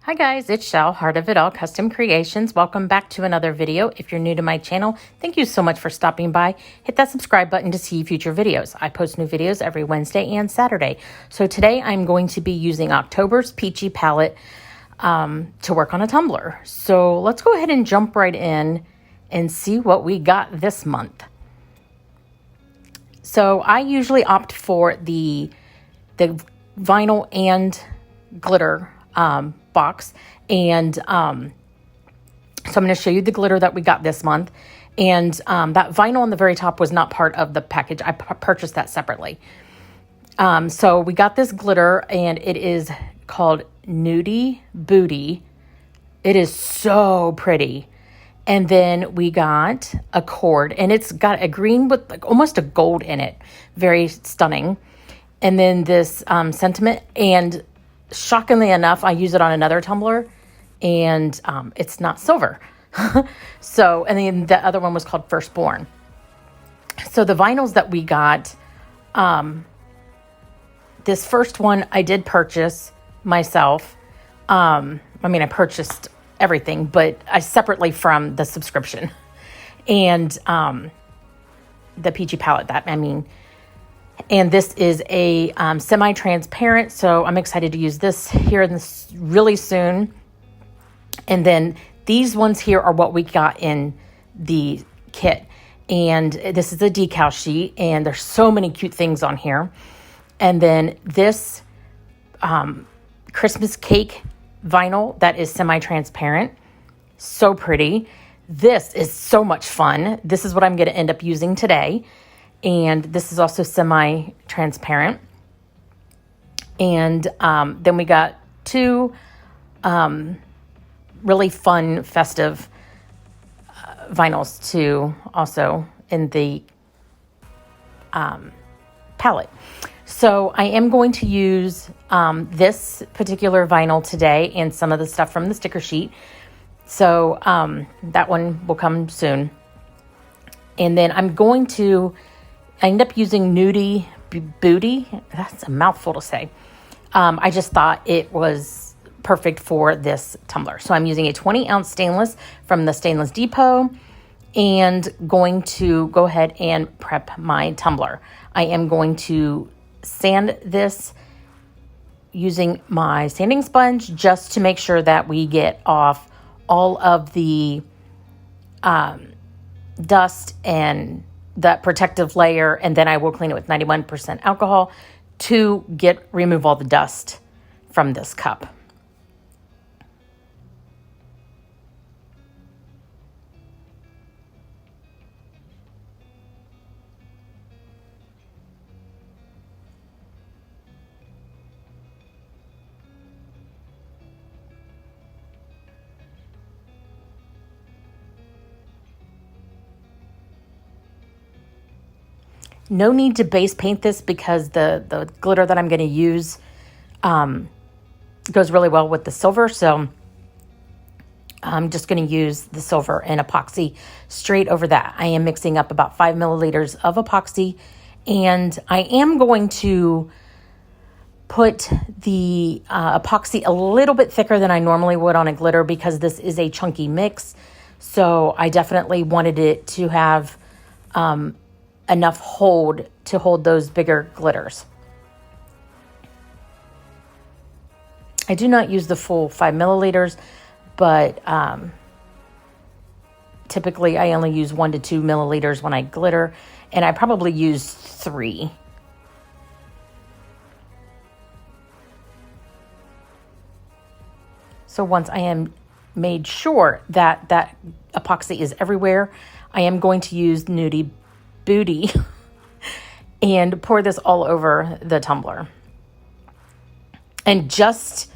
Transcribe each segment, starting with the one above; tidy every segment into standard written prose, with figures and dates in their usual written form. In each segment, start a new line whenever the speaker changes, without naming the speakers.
Hi guys, it's Shell, Heart of It All Custom Creations. Welcome back to another video. If you're new to my channel, thank you so much for stopping by. Hit that subscribe button to see future videos. I post new videos every Wednesday and Saturday. So today I'm going to be using October's Peachy palette to work on a tumbler. So let's go ahead and jump right in and see what we got this month. So I usually opt for the vinyl and glitter box, and so I'm going to show you the glitter that we got this month, and that vinyl on the very top was not part of the package. I purchased that separately. So we got this glitter, and it is called Nudie Booty. It is so pretty. And then we got a cord, and it's got a green with like almost a gold in it. Very stunning. And then this sentiment, and shockingly enough, I use it on another tumbler, and it's not silver. So, and then the other one was called Firstborn. So the vinyls that we got, this first one I did purchase myself. I purchased everything, but I separately from the subscription. And the Peachy palette, and this is a semi-transparent, so I'm excited to use this here really soon. And then these ones here are what we got in the kit. And this is a decal sheet, and there's so many cute things on here. And then this Christmas cake vinyl that is semi-transparent. So pretty. This is so much fun. This is what I'm going to end up using today. And this is also semi-transparent. And then we got two really fun, festive vinyls too, also in the palette. So I am going to use this particular vinyl today and some of the stuff from the sticker sheet. So that one will come soon. And then I'm going to end up using Nudie Booty. That's a mouthful to say. I just thought it was perfect for this tumbler. So I'm using a 20-ounce stainless from the Stainless Depot, and going to go ahead and prep my tumbler. I am going to sand this using my sanding sponge just to make sure that we get off all of the dust and that protective layer, and then I will clean it with 91% alcohol to remove all the dust from this cup. No need to base paint this because the glitter that I'm going to use goes really well with the silver. So I'm just going to use the silver and epoxy straight over that. I am mixing up about 5 milliliters of epoxy, and I am going to put the epoxy a little bit thicker than I normally would on a glitter because this is a chunky mix. So I definitely wanted it to have enough hold to hold those bigger glitters. I do not use the full 5 milliliters, but typically I only use 1 to 2 milliliters when I glitter, and I probably use 3. So once I am made sure that that epoxy is everywhere, I am going to use Nudie Booty and pour this all over the tumbler. And just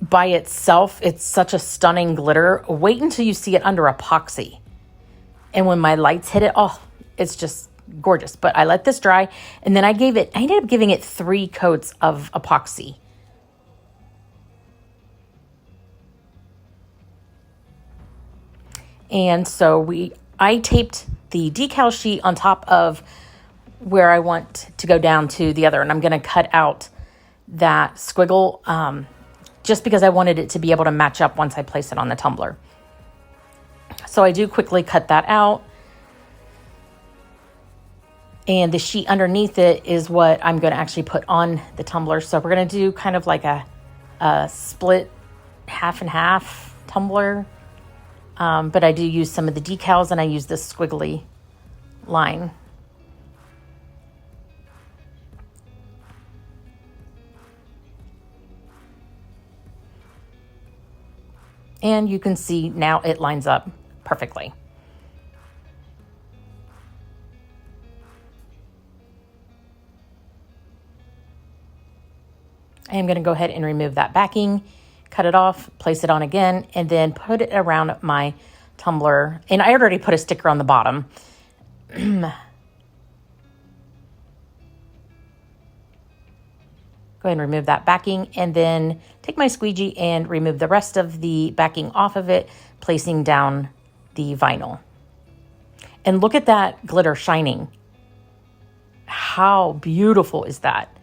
by itself, it's such a stunning glitter. Wait until you see it under epoxy. And when my lights hit it, oh, it's just gorgeous. But I let this dry, and then I ended up giving it 3 coats of epoxy. And so I taped the decal sheet on top of where I want to go down to the other. And I'm going to cut out that squiggle just because I wanted it to be able to match up once I place it on the tumbler. So I do quickly cut that out. And the sheet underneath it is what I'm going to actually put on the tumbler. So we're going to do kind of like a split half and half tumbler. But I do use some of the decals, and I use this squiggly line. And you can see now it lines up perfectly. I am going to go ahead and remove that backing, cut it off, place it on again, and then put it around my tumbler. And I already put a sticker on the bottom. Go ahead and remove that backing, and then take my squeegee and remove the rest of the backing off of it, placing down the vinyl. And look at that glitter shining. How beautiful is that?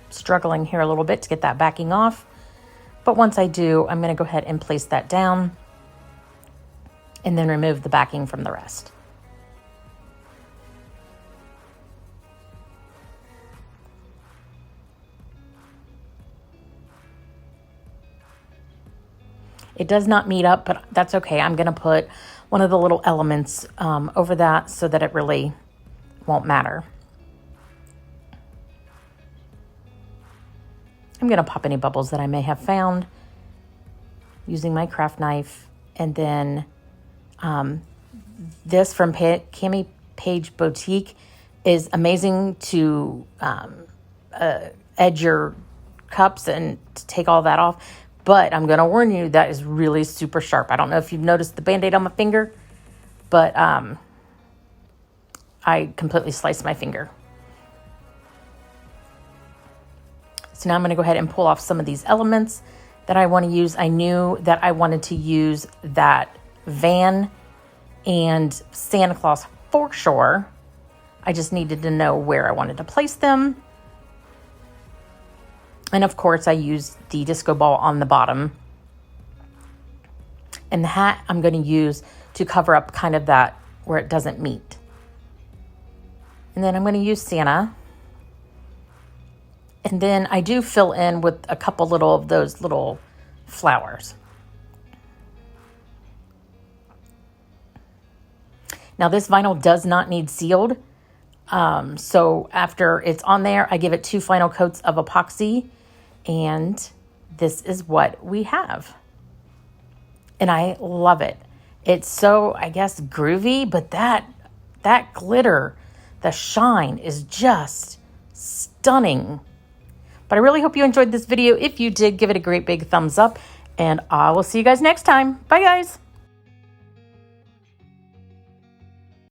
Struggling here a little bit to get that backing off, but once I do, I'm going to go ahead and place that down and then remove the backing from the rest. It does not meet up, but that's okay. I'm going to put one of the little elements over that so that it really won't matter. I'm going to pop any bubbles that I may have found using my craft knife. And then this from Cami Page Boutique is amazing to edge your cups and to take all that off. But I'm going to warn you, that is really super sharp. I don't know if you've noticed the Band-Aid on my finger, but I completely sliced my finger. So now I'm going to go ahead and pull off some of these elements that I want to use. I knew that I wanted to use that van and Santa Claus for sure. I just needed to know where I wanted to place them. And of course, I used the disco ball on the bottom. And the hat I'm going to use to cover up kind of that where it doesn't meet. And then I'm going to use Santa. And then I do fill in with a couple little of those little flowers. Now this vinyl does not need sealed. So after it's on there, I give it 2 final coats of epoxy. And this is what we have. And I love it. It's so, I guess, groovy, but that glitter, the shine is just stunning. But I really hope you enjoyed this video. If you did, give it a great big thumbs up, and I will see you guys next time. Bye, guys.